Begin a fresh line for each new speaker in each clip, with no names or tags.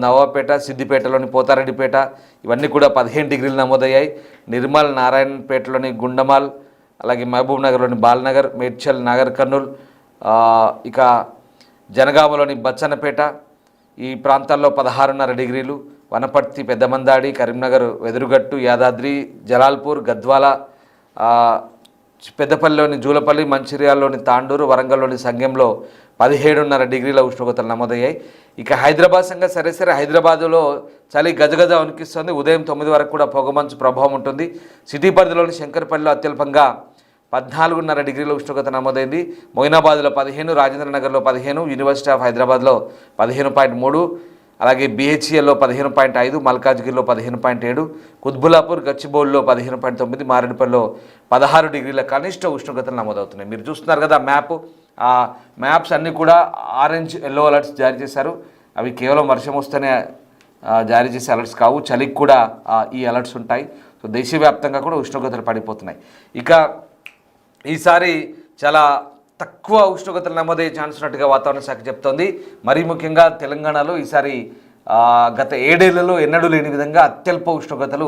నవాపేట, సిద్దిపేటలోని పోతారెడ్డిపేట ఇవన్నీ కూడా 15 డిగ్రీలు నమోదయ్యాయి. నిర్మల్, నారాయణపేటలోని గుండమాల్, అలాగే మహబూబ్ నగర్లోని బాల్నగర్, మేడ్చల్, నాగర్ కర్నూల్, ఇక జనగామలోని బచ్చన్నపేట ఈ ప్రాంతాల్లో 16.5 డిగ్రీలు, వనపర్తి, పెద్దమందాడి, కరీంనగర్, వెదురుగట్టు, యాదాద్రి, జలాల్పూర్, గద్వాల, పెద్దపల్లిలోని జూలపల్లి, మంచిర్యాలలోని తాండూరు, వరంగల్లోని సంగంలో 17.5 డిగ్రీల ఉష్ణోగ్రతలు నమోదయ్యాయి. ఇక హైదరాబాద్ సంగతి సరే హైదరాబాదులో చలి గజగజ వణికిస్తుంది. ఉదయం 9 వరకు కూడా పొగమంచు ప్రభావం ఉంటుంది. సిటీ పరిధిలోని శంకర్పల్లిలో అత్యల్పంగా 14.5 డిగ్రీల ఉష్ణోగ్రత నమోదైంది. మొయినాబాద్లో 15, రాజేంద్రనగర్లో 15, యూనివర్సిటీ ఆఫ్ హైదరాబాద్లో 15.3, అలాగే బిహెచ్ఎల్లో 15.5, మల్కాజ్గిరిలో 15.7, కుత్బులాపూర్, గచ్చిబౌలిలో 15.9, మారేడుపల్లిలో 16 డిగ్రీల కనిష్ట ఉష్ణోగ్రతలు నమోదవుతున్నాయి. మీరు చూస్తున్నారు కదా మ్యాప్స్ అన్నీ కూడా ఆరెంజ్, ఎల్లో అలర్ట్స్ జారీ చేశారు. అవి కేవలం వర్షం వస్తేనే జారీ చేసే అలర్ట్స్ కావు, చలికి కూడా ఈ అలర్ట్స్ ఉంటాయి. సో దేశవ్యాప్తంగా కూడా ఉష్ణోగ్రతలు పడిపోతున్నాయి. ఇక ఈసారి చాలా తక్కువ ఉష్ణోగ్రతలు నమోదయ్యే ఛాన్స్ ఉన్నట్టుగా వాతావరణ శాఖ చెప్తోంది. మరీ ముఖ్యంగా తెలంగాణలో ఈసారి గత 7 ఏళ్లలో ఎన్నడూ లేని విధంగా అత్యల్ప ఉష్ణోగ్రతలు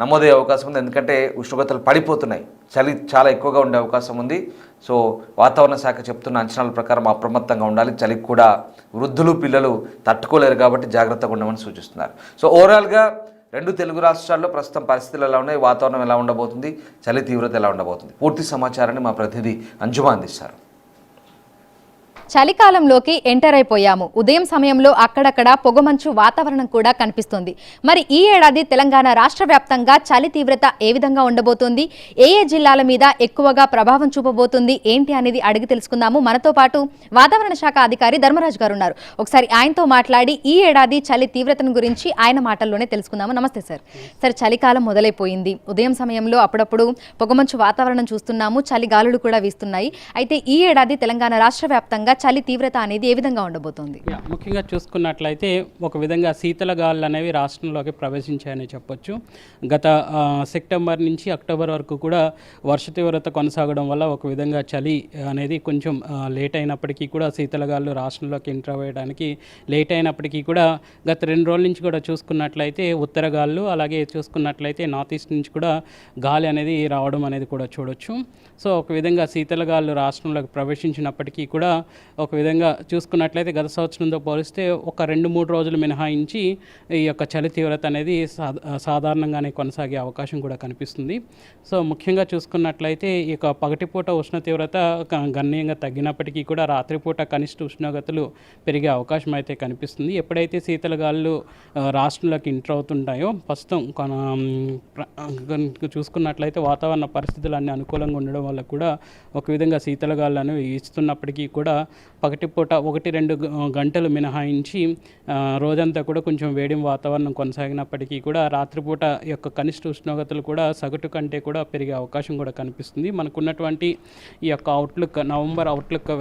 నమోదయ్యే అవకాశం ఉంది. ఎందుకంటే ఉష్ణోగ్రతలు పడిపోతున్నాయి, చలి చాలా ఎక్కువగా ఉండే అవకాశం ఉంది. సో వాతావరణ శాఖ చెప్తున్న అంచనాల ప్రకారం అప్రమత్తంగా ఉండాలి. చలికి కూడా వృద్ధులు, పిల్లలు తట్టుకోలేరు కాబట్టి జాగ్రత్తగా ఉండమని సూచిస్తున్నారు. సో ఓవరాల్గా 2 తెలుగు రాష్ట్రాల్లో ప్రస్తుతం పరిస్థితులు ఎలా ఉన్నాయి, వాతావరణం ఎలా ఉండబోతుంది, చలి తీవ్రత ఎలా ఉండబోతుంది, పూర్తి సమాచారాన్ని మా ప్రతినిధి అంజుమా అందిస్తారు.
చలికాలంలోకి ఎంటర్ అయిపోయాము. ఉదయం సమయంలో అక్కడక్కడ పొగమంచు వాతావరణం కూడా కనిపిస్తుంది. మరి ఈ ఏడాది తెలంగాణ రాష్ట్ర వ్యాప్తంగా చలి తీవ్రత ఏ విధంగా ఉండబోతోంది, ఏ జిల్లాల మీద ఎక్కువగా ప్రభావం చూపబోతుంది ఏంటి అనేది అడిగి తెలుసుకుందాము. మనతో పాటు వాతావరణ శాఖ అధికారి ధర్మరాజు గారు ఉన్నారు. ఒకసారి ఆయనతో మాట్లాడి ఈ ఏడాది చలి తీవ్రతను గురించి ఆయన మాటల్లోనే తెలుసుకుందాము. నమస్తే సార్. సార్, చలికాలం మొదలైపోయింది. ఉదయం సమయంలో అప్పుడప్పుడు పొగమంచు వాతావరణం చూస్తున్నాము, చలి గాలులు కూడా వీస్తున్నాయి. అయితే ఈ ఏడాది తెలంగాణ రాష్ట్ర వ్యాప్తంగా చలి తీవ్రత అనేది ఏ విధంగా ఉండబోతోంది?
ముఖ్యంగా చూసుకున్నట్లయితే ఒక విధంగా శీతల గాలులు అనేవి రాష్ట్రంలోకి ప్రవేశించాయని చెప్పొచ్చు. గత సెప్టెంబర్ నుంచి అక్టోబర్ వరకు కూడా వర్ష తీవ్రత కొనసాగడం వల్ల ఒక విధంగా చలి అనేది కొంచెం లేట్ అయినప్పటికీ కూడా శీతల గాలులు రాష్ట్రంలోకి ఎంటర్ అవ్వడానికి లేట్ అయినప్పటికీ కూడా గత 2 రోజుల నుంచి కూడా చూసుకున్నట్లయితే ఉత్తర గాలులు, అలాగే చూసుకున్నట్లయితే నార్త్ ఈస్ట్ నుంచి కూడా గాలి అనేది రావడం అనేది కూడా చూడొచ్చు. సో ఒక విధంగా శీతల గాలులు రాష్ట్రంలోకి ప్రవేశించినప్పటికీ కూడా ఒక విధంగా చూసుకున్నట్లయితే గత సంవత్సరంతో పోలిస్తే ఒక 2-3 రోజులు మినహాయించి ఈ యొక్క చలి తీవ్రత అనేది సాధారణంగానే కొనసాగే అవకాశం కూడా కనిపిస్తుంది. సో ముఖ్యంగా చూసుకున్నట్లయితే ఈ యొక్క పగటిపూట ఉష్ణ తీవ్రత గణనీయంగా తగ్గినప్పటికీ కూడా రాత్రిపూట కనిష్ట ఉష్ణోగ్రతలు పెరిగే అవకాశం అయితే కనిపిస్తుంది. ఎప్పుడైతే శీతల గాలులు రాష్ట్రంలోకి ఎంటర్ అవుతుంటాయో ప్రస్తుతం చూసుకున్నట్లయితే వాతావరణ పరిస్థితులు అన్ని అనుకూలంగా ఉండడం వల్ల కూడా ఒక విధంగా శీతల గాలులు అనేవి వీస్తున్నప్పటికీ కూడా పగటిపూట 1-2 గంటలు మినహాయించి రోజంతా కూడా కొంచెం వేడి వాతావరణం కొనసాగినప్పటికీ కూడా రాత్రిపూట యొక్క కనిష్ట ఉష్ణోగ్రతలు కూడా సగటు కంటే కూడా పెరిగే అవకాశం కూడా కనిపిస్తుంది. మనకున్నటువంటి ఈ యొక్క అవుట్లుక్, నవంబర్ అవుట్లుక్,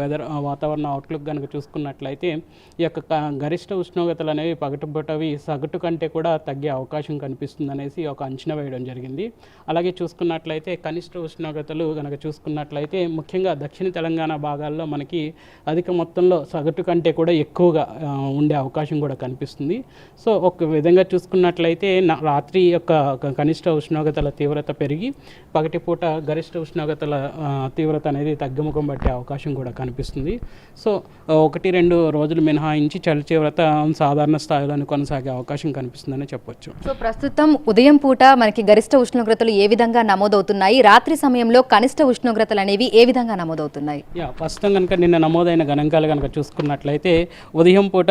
వాతావరణ అవుట్లుక్ కనుక చూసుకున్నట్లయితే ఈ యొక్క గరిష్ట ఉష్ణోగ్రతలు అనేవి పగటిపూటవి సగటు కంటే కూడా తగ్గే అవకాశం కనిపిస్తుంది అనేసి ఒక అంచనా వేయడం జరిగింది. అలాగే చూసుకున్నట్లయితే కనిష్ట ఉష్ణోగ్రతలు కనుక చూసుకున్నట్లయితే ముఖ్యంగా దక్షిణ తెలంగాణ భాగాల్లో మనకి అధిక మొత్తంలో సగటు కంటే కూడా ఎక్కువగా ఉండే అవకాశం కూడా కనిపిస్తుంది. సో ఒక విధంగా చూసుకున్నట్లయితే రాత్రి యొక్క కనిష్ట ఉష్ణోగ్రతల తీవ్రత పెరిగి పగటిపూట గరిష్ట ఉష్ణోగ్రతల తీవ్రత అనేది తగ్గుముఖం పట్టే అవకాశం కూడా కనిపిస్తుంది. సో 1-2 రోజులు మినహాయించి చలి తీవ్రత సాధారణ స్థాయిలోనే కొనసాగే అవకాశం కనిపిస్తుందని చెప్పొచ్చు.
సో ప్రస్తుతం ఉదయం పూట మనకి గరిష్ట ఉష్ణోగ్రతలు ఏ విధంగా నమోదవుతున్నాయి, రాత్రి సమయంలో కనిష్ట ఉష్ణోగ్రతలు అనేవి ఏ విధంగా నమోదవుతున్నాయి?
ప్రస్తుతం కనుక నిన్న నమోదైన గణాంకాలు కనుక చూసుకున్నట్లయితే ఉదయం పూట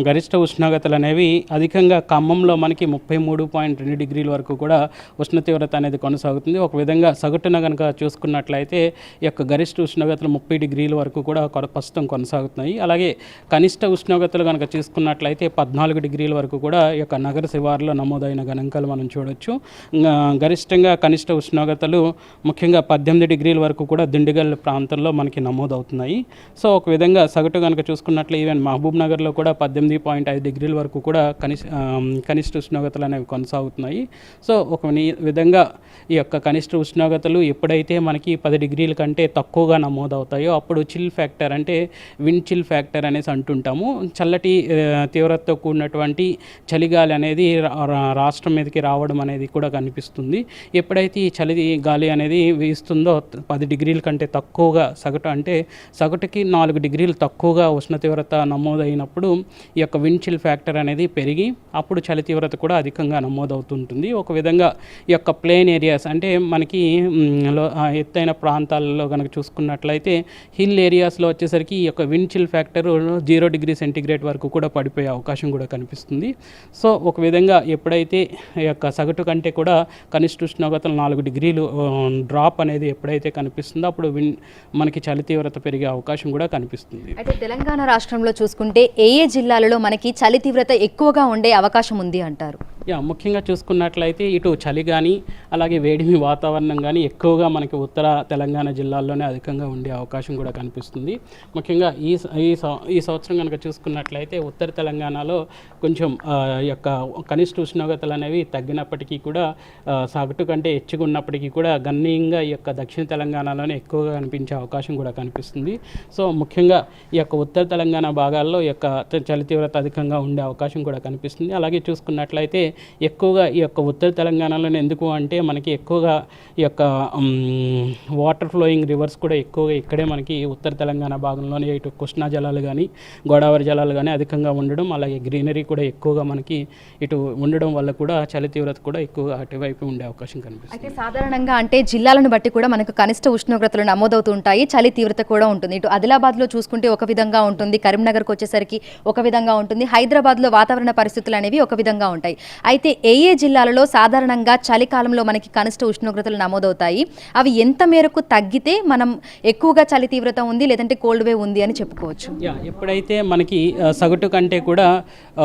గరిష్ట ఉష్ణోగ్రతలు అనేవి అధికంగా ఖమ్మంలో మనకి 33.2 డిగ్రీల వరకు కూడా ఉష్ణ తీవ్రత అనేది కొనసాగుతుంది. ఒక విధంగా సగటున కనుక చూసుకున్నట్లయితే ఈ యొక్క గరిష్ట ఉష్ణోగ్రతలు 30 డిగ్రీల వరకు కూడా ప్రస్తుతం కొనసాగుతున్నాయి. అలాగే కనిష్ట ఉష్ణోగ్రతలు కనుక చూసుకున్నట్లయితే 14 డిగ్రీల వరకు కూడా ఈ యొక్క నగర శివారులో నమోదైన గణాంకాలు మనం చూడొచ్చు. గరిష్టంగా కనిష్ట ఉష్ణోగ్రతలు ముఖ్యంగా 18 డిగ్రీల వరకు కూడా దిండిగల్ ప్రాంతంలో మనకి నమోదవుతున్నాయి. సో ఒక విధంగా సగటు కనుక చూసుకున్నట్లు ఈవెన్ మహబూబ్ నగర్లో కూడా 18.5 డిగ్రీల వరకు కూడా కనిష్ట ఉష్ణోగ్రతలు అనేవి కొనసాగుతున్నాయి. సో ఒక విధంగా ఈ యొక్క కనిష్ట ఉష్ణోగ్రతలు ఎప్పుడైతే మనకి 10 డిగ్రీల కంటే తక్కువగా నమోదవుతాయో అప్పుడు చిల్ ఫ్యాక్టర్ అంటే విండ్ చిల్ ఫ్యాక్టర్ అనేసి అంటుంటాము. చల్లటి తీవ్రతతో కూడినటువంటి చలిగాలి అనేది రాష్ట్రం మీదకి రావడం అనేది కూడా కనిపిస్తుంది. ఎప్పుడైతే ఈ చలి గాలి అనేది వీస్తుందో 10 డిగ్రీల కంటే తక్కువగా సగటు అంటే సగటుకి 4 డిగ్రీలు తక్కువగా ఉష్ణ తీవ్రత నమోదైనప్పుడు ఈ యొక్క విండ్ చిల్ ఫ్యాక్టర్ అనేది పెరిగి అప్పుడు చలి తీవ్రత కూడా అధికంగా నమోదవుతుంటుంది. ఒక విధంగా ఈ యొక్క ప్లేన్ ఏరియాస్ అంటే మనకి ఎత్తైన ప్రాంతాలలో కనుక చూసుకున్నట్లయితే హిల్ ఏరియాస్లో వచ్చేసరికి ఈ యొక్క wind chill factor 0 degree centigrade వరకు కూడా పడిపోయే అవకాశం కూడా కనిపిస్తుంది. సో ఒక విధంగా ఎప్పుడైతే ఈ యొక్క సగటు కంటే కూడా కనిష్ట ఉష్ణోగ్రతలు 4 డిగ్రీలు డ్రాప్ అనేది ఎప్పుడైతే కనిపిస్తుందో అప్పుడు మనకి చలి తీవ్రత పెరిగే అవకాశం కూడా కనిపిస్తుంది.
అయితే తెలంగాణ రాష్ట్రంలో చూసుకుంటే ఏ జిల్లాలలో మనకి చలి తీవ్రత ఎక్కువగా ఉండే అవకాశం ఉంది అంటారు?
ముఖ్యంగా చూసుకున్నట్లయితే ఇటు చలి కానీ అలాగే వేడిమి వాతావరణం కానీ ఎక్కువగా మనకి ఉత్తర తెలంగాణ జిల్లాల్లోనే అధికంగా ఉండే అవకాశం కూడా కనిపిస్తుంది. ముఖ్యంగా ఈ సంవత్సరం కనుక చూసుకున్నట్లయితే ఉత్తర తెలంగాణలో కొంచెం యొక్క కనిష్ట ఉష్ణోగ్రతలు అనేవి తగ్గినప్పటికీ కూడా సగటు కంటే ఎక్కువ ఉన్నప్పటికీ కూడా గణనీయంగా ఈ యొక్క దక్షిణ తెలంగాణలోనే ఎక్కువగా కనిపించే అవకాశం కూడా కనిపిస్తుంది. సో ముఖ్యంగా ఈ యొక్క ఉత్తర తెలంగాణ భాగాల్లో ఈ యొక్క చలి తీవ్రత అధికంగా ఉండే అవకాశం కూడా కనిపిస్తుంది. అలాగే చూసుకున్నట్లయితే ఎక్కువగా ఈ యొక్క ఉత్తర తెలంగాణలో ఎందుకు అంటే మనకి ఎక్కువగా ఈ యొక్క వాటర్ ఫ్లోయింగ్ రివర్స్ కూడా ఎక్కువగా ఇక్కడే మనకి ఉత్తర తెలంగాణ భాగంలోనే ఇటు కృష్ణా జలాలు కానీ గోదావరి జలాలు కానీ అధికంగా ఉండడం, అలాగే గ్రీనరీ కూడా ఎక్కువగా మనకి ఇటు ఉండడం వల్ల కూడా చలి తీవ్రత కూడా ఎక్కువగా అటువైపు ఉండే అవకాశం కనిపిస్తుంది.
అయితే సాధారణంగా అంటే జిల్లాలను బట్టి కూడా మనకు కనిష్ట ఉష్ణోగ్రతలు నమోదవుతుంటాయి, చలి తీవ్రత కూడా ఉంటుంది. ఇటు ఆదిలాబాద్లో చూసుకుంటే ఒక విధంగా ఉంటుంది, కరీంనగర్కి వచ్చేసరికి ఒక విధంగా ఉంటుంది, హైదరాబాద్లో వాతావరణ పరిస్థితులు అనేవి ఒక విధంగా ఉంటాయి. అయితే ఏ జిల్లాలలో సాధారణంగా చలికాలంలో మనకి కనిష్ట ఉష్ణోగ్రతలు నమోదవుతాయి, అవి ఎంత మేరకు తగ్గితే మనం ఎక్కువగా చలి తీవ్రత ఉంది లేదంటే కోల్డ్ వేవ్ ఉంది అని చెప్పుకోవచ్చు?
ఎప్పుడైతే మనకి సగటు కంటే కూడా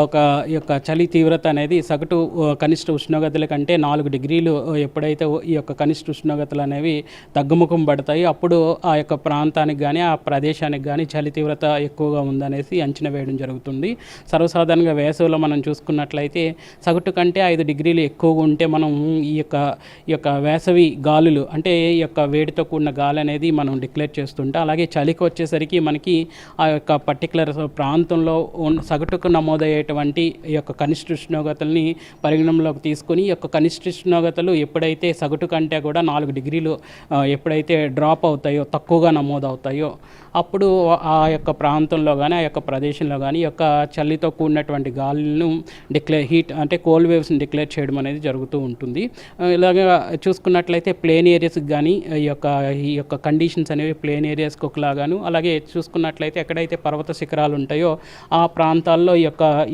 ఒక యొక్క చలి తీవ్రత అనేది సగటు కనిష్ట ఉష్ణోగ్రతల కంటే 4 డిగ్రీలు ఎప్పుడైతే ఈ యొక్క కనిష్ట ఉష్ణోగ్రతలు అనేవి తగ్గుముఖం పడతాయి అప్పుడు ఆ యొక్క ప్రాంతానికి కానీ ఆ ప్రదేశానికి కానీ చలి తీవ్రత ఎక్కువగా ఉందనేసి అంచనా వేయడం జరుగుతుంది. సర్వసాధారణంగా వేసవిలో మనం చూసుకున్నట్లయితే సగటు కంటే 5 డిగ్రీలు ఎక్కువగా ఉంటే మనం ఈ యొక్క వేసవి గాలులు అంటే ఈ యొక్క వేడితో కూడిన గాలి అనేది మనం డిక్లేర్ చేస్తుంటాం. అలాగే చలికి వచ్చేసరికి మనకి ఆ యొక్క పర్టికులర్ ప్రాంతంలో సగటుకు నమోదయ్యేటువంటి ఈ యొక్క కనిష్ట ఉష్ణోగ్రతల్ని పరిగణనలోకి తీసుకొని ఈ యొక్క కనిష్ట ఉష్ణోగ్రతలు ఎప్పుడైతే సగటు కంటే కూడా 4 డిగ్రీలు ఎప్పుడైతే డ్రాప్ అవుతాయో తక్కువగా నమోదవుతాయో అప్పుడు ఆ యొక్క ప్రాంతంలో కానీ ఆ యొక్క ప్రదేశంలో కానీ ఈ యొక్క చలితో కూడినటువంటి గాలులను హీట్ అంటే కోల్డ్ వేవ్స్ని డిక్లేర్ చేయడం అనేది జరుగుతూ ఉంటుంది. ఇలాగా చూసుకున్నట్లయితే ప్లేన్ ఏరియాస్కి కానీ ఈ యొక్క కండిషన్స్ అనేవి ప్లేన్ ఏరియాస్కి ఒకలాగాను, అలాగే చూసుకున్నట్లయితే ఎక్కడైతే పర్వత శిఖరాలు ఉంటాయో ఆ ప్రాంతాల్లో ఈ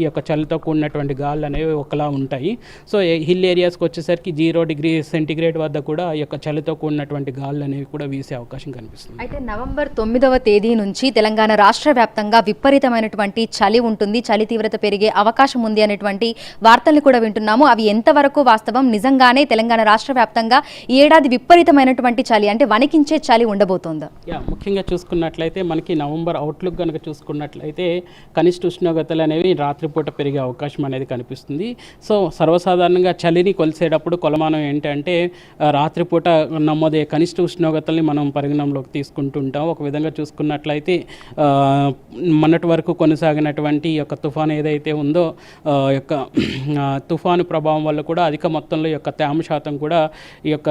యొక్క చలితో కూడినటువంటి గాలులు అనేవి ఒకలా ఉంటాయి. సో హిల్ ఏరియాస్కి వచ్చేసరికి 0 డిగ్రీ సెంటీగ్రేడ్ వద్ద కూడా ఈ యొక్క చలితో కూడినటువంటి గాలులు అనేవి కూడా వీసే అవకాశం కనిపిస్తుంది.
అయితే నవంబర్ 9వ తేదీ నుంచి తెలంగాణ రాష్ట్ర వ్యాప్తంగా విపరీతమైనటువంటి చలి ఉంటుంది, చలి తీవ్రత పెరిగే అవకాశం ఉంది అనేటువంటి వార్తల్ని కూడా వింటున్నాము. అవి ఎంతవరకు వాస్తవం? నిజంగానే తెలంగాణ రాష్ట్ర వ్యాప్తంగా ఈ ఏడాది విపరీతమైనటువంటి చలి అంటే వణికించే చలి ఉండబోతోందా?
ముఖ్యంగా చూసుకున్నట్లయితే మనకి నవంబర్ అవుట్లుక్ కనుక చూసుకున్నట్లయితే కనిష్ట ఉష్ణోగ్రతలు అనేవి రాత్రిపూట పెరిగే అవకాశం అనేది కనిపిస్తుంది. సో సర్వసాధారణంగా చలిని కొలిసేటప్పుడు కొలమానం ఏంటంటే రాత్రిపూట నమోదయ్యే కనిష్ట ఉష్ణోగ్రతల్ని మనం పరిగణనలోకి తీసుకుంటుంటాం. ఒక విధంగా చూసుకున్నట్లయితే మొన్నటి వరకు కొనసాగినటువంటి యొక్క తుఫాను ఏదైతే ఉందో యొక్క తుఫాను ప్రభావం వల్ల కూడా అధిక మొత్తంలో యొక్క తేమ శాతం కూడా ఈ యొక్క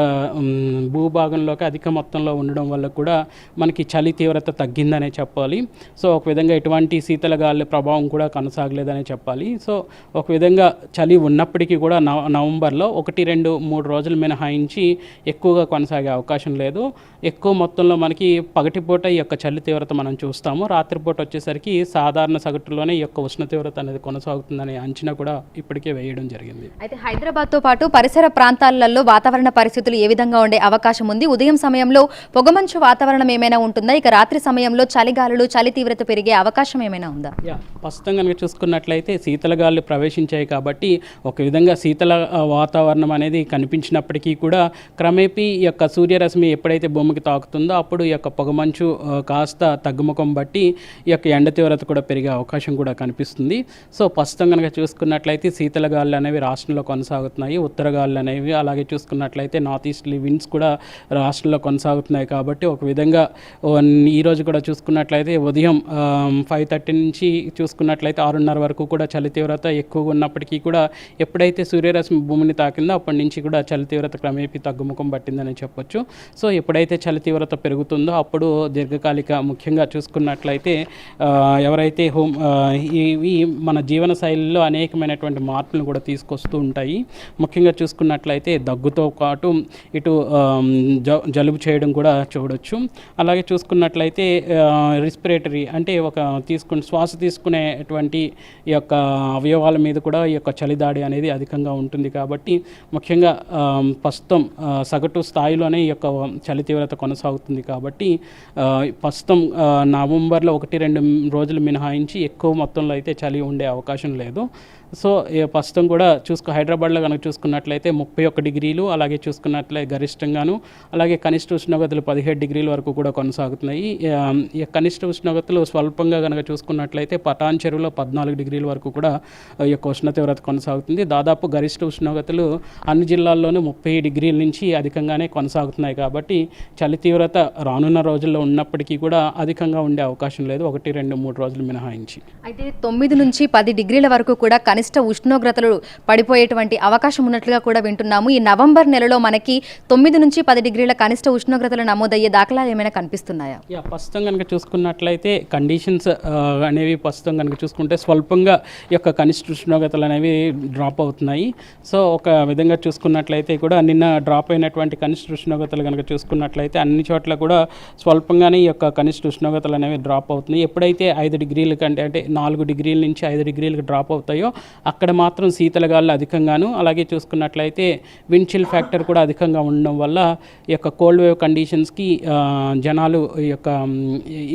భూభాగంలోకి అధిక మొత్తంలో ఉండడం వల్ల కూడా మనకి చలి తీవ్రత తగ్గిందనే చెప్పాలి. సో ఒక విధంగా ఎటువంటి శీతల గాలి ప్రభావం కూడా కొనసాగలేదనే చెప్పాలి. సో ఒక విధంగా చలి ఉన్నప్పటికీ కూడా నవంబర్లో 1, 2, 3 రోజులు మినహాయించి ఎక్కువగా కొనసాగే అవకాశం లేదు. ఎక్కువ మొత్తంలో మనకి పగటిపూట ఈ యొక్క చలి తీవ్రత మనం చూస్తాము, రాత్రిపూట వచ్చేసరికి సాధారణ సగటులోనే ఈ యొక్క ఉష్ణ తీవ్రత అనేది కొనసాగుతుందనే అంచనా కూడా ఇప్పటికే వేయడం తెలియజేయడం జరిగింది.
అయితే హైదరాబాద్తో పాటు పరిసర ప్రాంతాలలో వాతావరణ పరిస్థితులు ఏ విధంగా ఉండే అవకాశం ఉంది? ఉదయం సమయంలో పొగమంచు వాతావరణం ఏమైనా ఉంటుందా? ఇక రాత్రి సమయంలో చలిగాలులు, చలి తీవ్రత పెరిగే అవకాశం ఏమైనా ఉందా?
ప్రస్తుతం కనుక చూసుకున్నట్లయితే శీతల గాలులు ప్రవేశించాయి కాబట్టి ఒక విధంగా శీతల వాతావరణం అనేది కనిపించినప్పటికీ కూడా క్రమేపీ ఈ యొక్క సూర్యరశ్మి ఎప్పుడైతే భూమికి తాకుతుందో అప్పుడు ఈ యొక్క పొగమంచు కాస్త తగ్గుముఖం బట్టి ఈ యొక్క ఎండ తీవ్రత కూడా పెరిగే అవకాశం కూడా కనిపిస్తుంది. సో ప్రస్తుతం కనుక చూసుకున్నట్లయితే శీతల గాలులు అనేవి రాష్ట్రంలో కొనసాగుతున్నాయి. ఉత్తర గాలులు అనేవి అలాగే చూసుకున్నట్లయితే నార్త్ ఈస్ట్లీ విండ్స్ కూడా రాష్ట్రంలో కొనసాగుతున్నాయి కాబట్టి ఒక విధంగా ఈరోజు కూడా చూసుకున్నట్లయితే ఉదయం 5:30 నుంచి చూసుకున్నట్లయితే 6:30 వరకు కూడా చలి తీవ్రత ఎక్కువగా ఉన్నప్పటికీ కూడా ఎప్పుడైతే సూర్యరశ్మి భూమిని తాకిందో అప్పటి నుంచి కూడా చలి తీవ్రత క్రమేపీ తగ్గుముఖం పట్టిందని చెప్పొచ్చు. సో ఎప్పుడైతే చలి తీవ్రత పెరుగుతుందో అప్పుడు దీర్ఘకాలిక ముఖ్యంగా చూసుకున్నట్లయితే ఎవరైతే ఇవి మన జీవన శైలిలో అనేకమైనటువంటి మార్పులను కూడా తీసుకొస్తూ ఉంటాయి. ముఖ్యంగా చూసుకున్నట్లయితే దగ్గుతో పాటు ఇటు జలుబు చేయడం కూడా చూడొచ్చు. అలాగే చూసుకున్నట్లయితే రెస్పిరేటరీ అంటే శ్వాస తీసుకునేటువంటి ఈ యొక్క అవయవాల మీద కూడా ఈ యొక్క చలిదాడి అనేది అధికంగా ఉంటుంది కాబట్టి ముఖ్యంగా ప్రస్తుతం సగటు స్థాయిలోనే ఈ యొక్క చలి తీవ్రత కొనసాగుతుంది కాబట్టి ప్రస్తుతం నవంబర్లో 1-2 రోజులు మినహాయించి ఎక్కువ మొత్తంలో అయితే చలి ఉండే అవకాశం లేదు. సో ప్రస్తుతం కూడా హైదరాబాద్లో కనుక చూసుకున్నట్లయితే 31 డిగ్రీలు, అలాగే చూసుకున్నట్లయితే గరిష్టంగాను అలాగే కనిష్ట ఉష్ణోగ్రతలు 17 డిగ్రీల వరకు కూడా కొనసాగుతున్నాయి. ఈ కనిష్ట ఉష్ణోగ్రతలు స్వల్పంగా కనుక చూసుకున్నట్లయితే పటాన్ చెరువులో 14 డిగ్రీల వరకు కూడా ఈ యొక్క ఉష్ణ తీవ్రత కొనసాగుతుంది. దాదాపు గరిష్ట ఉష్ణోగ్రతలు అన్ని జిల్లాల్లోనూ 30 డిగ్రీల నుంచి అధికంగానే కొనసాగుతున్నాయి కాబట్టి చలి తీవ్రత రానున్న రోజుల్లో ఉన్నప్పటికీ కూడా అధికంగా ఉండే అవకాశం లేదు 1, 2, 3 రోజులు మినహాయించి.
అయితే 9 నుంచి 10 డిగ్రీల వరకు కూడా కనిష్ట ఉష్ణోగ్రతలు పడిపోయేటువంటి అవకాశం ఉన్నట్లుగా కూడా వింటున్నాము. ఈ నవంబర్ నెలలో మనకి 9 నుంచి 10 డిగ్రీల కనిష్ట ఉష్ణోగ్రతలు నమోదయ్యే దాఖలాలు ఏమైనా కనిపిస్తున్నాయా?
ప్రస్తుతం కనుక చూసుకున్నట్లయితే కండిషన్స్ అనేవి ప్రస్తుతం కనుక చూసుకుంటే స్వల్పంగా ఈ యొక్క కనిష్ట ఉష్ణోగ్రతలు అనేవి డ్రాప్ అవుతున్నాయి. సో ఒక విధంగా చూసుకున్నట్లయితే కూడా నిన్న డ్రాప్ అయినటువంటి కనిష్ట ఉష్ణోగ్రతలు కనుక చూసుకున్నట్లయితే అన్ని చోట్ల కూడా స్వల్పంగానే ఈ యొక్క కనిష్ట ఉష్ణోగ్రతలు అనేవి డ్రాప్ అవుతున్నాయి. ఎప్పుడైతే 5 డిగ్రీల కంటే అంటే 4 డిగ్రీల నుంచి 5 డిగ్రీలకు డ్రాప్ అవుతాయో అక్కడ మాత్రం శీతల గాలులు అధికంగాను అలాగే చూసుకున్నట్లయితే విండ్ చిల్ ఫ్యాక్టర్ కూడా అధికంగా ఉండడం వల్ల ఈ యొక్క కోల్డ్ వేవ్ కండిషన్స్కి జనాలు ఈ యొక్క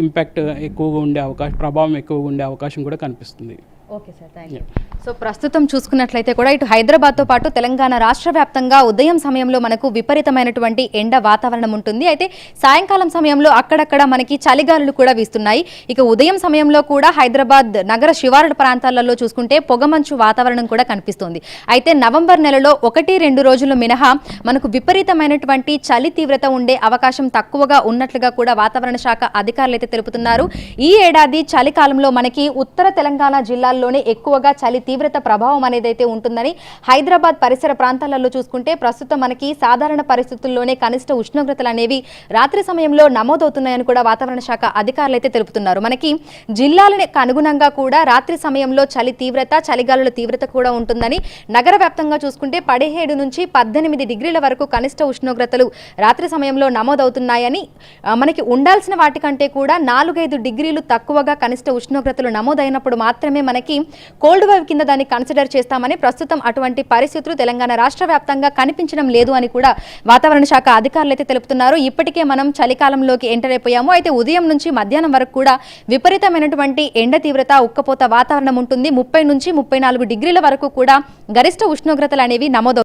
ఇంపాక్ట్ ఎక్కువగా ఉండే ప్రభావం ఎక్కువగా ఉండే అవకాశం కూడా కనిపిస్తుంది.
Okay sir, thank you. So ప్రస్తుతం చూసుకున్నట్లయితే కూడా ఇటు హైదరాబాద్తో పాటు తెలంగాణ రాష్ట్ర వ్యాప్తంగా ఉదయం సమయంలో మనకు విపరీతమైనటువంటి ఎండ వాతావరణం ఉంటుంది. అయితే సాయంకాలం సమయంలో అక్కడక్కడ మనకి చలిగాలులు కూడా వీస్తున్నాయి. ఇక ఉదయం సమయంలో కూడా హైదరాబాద్ నగర శివారు ప్రాంతాలలో చూసుకుంటే పొగమంచు వాతావరణం కూడా కనిపిస్తుంది. అయితే నవంబర్ నెలలో 1-2 రోజులు మినహా మనకు విపరీతమైనటువంటి చలి తీవ్రత ఉండే అవకాశం తక్కువగా ఉన్నట్లుగా కూడా వాతావరణ శాఖ అధికారులు అయితే తెలుపుతున్నారు. ఈ ఏడాది చలికాలంలో మనకి ఉత్తర తెలంగాణ జిల్లాల్లోనే ఎక్కువగా చలి తీవ్రత ప్రభావం అనేది అయితే ఉంటుందని హైదరాబాద్ పరిసర ప్రాంతాలలో చూసుకుంటే ప్రస్తుతం మనకి సాధారణ పరిస్థితుల్లోనే కనిష్ట ఉష్ణోగ్రతలు అనేవి రాత్రి సమయంలో నమోదవుతున్నాయని కూడా వాతావరణ శాఖ అధికారులు అయితే తెలుపుతున్నారు. మనకి జిల్లాలకు అనుగుణంగా కూడా రాత్రి సమయంలో చలి తీవ్రత, చలిగాలుల తీవ్రత కూడా ఉంటుందని నగర వ్యాప్తంగా చూసుకుంటే 17 నుంచి 18 డిగ్రీల వరకు కనిష్ట ఉష్ణోగ్రతలు రాత్రి సమయంలో నమోదవుతున్నాయని, మనకి ఉండాల్సిన వాటికంటే కూడా 4-5 డిగ్రీలు తక్కువగా కనిష్ట ఉష్ణోగ్రతలు నమోదైనప్పుడు మాత్రమే మనకి కోల్డ్ వేవ్ కింద దాన్ని కన్సిడర్ చేస్తామని, ప్రస్తుతం అటువంటి పరిస్థితులు తెలంగాణ రాష్ట్ర వ్యాప్తంగా కనిపించడం లేదు అని కూడా వాతావరణ శాఖ అధికారులు అయితే తెలుపుతున్నారు. ఇప్పటికే మనం చలికాలంలోకి ఎంటర్ అయిపోయాము. అయితే ఉదయం నుంచి మధ్యాహ్నం వరకు కూడా విపరీతమైనటువంటి ఎండ తీవ్రత, ఉక్కపోత వాతావరణం ఉంటుంది. 30 నుంచి 34 డిగ్రీల వరకు కూడా గరిష్ట ఉష్ణోగ్రతలు అనేవి నమోదవుతాయి.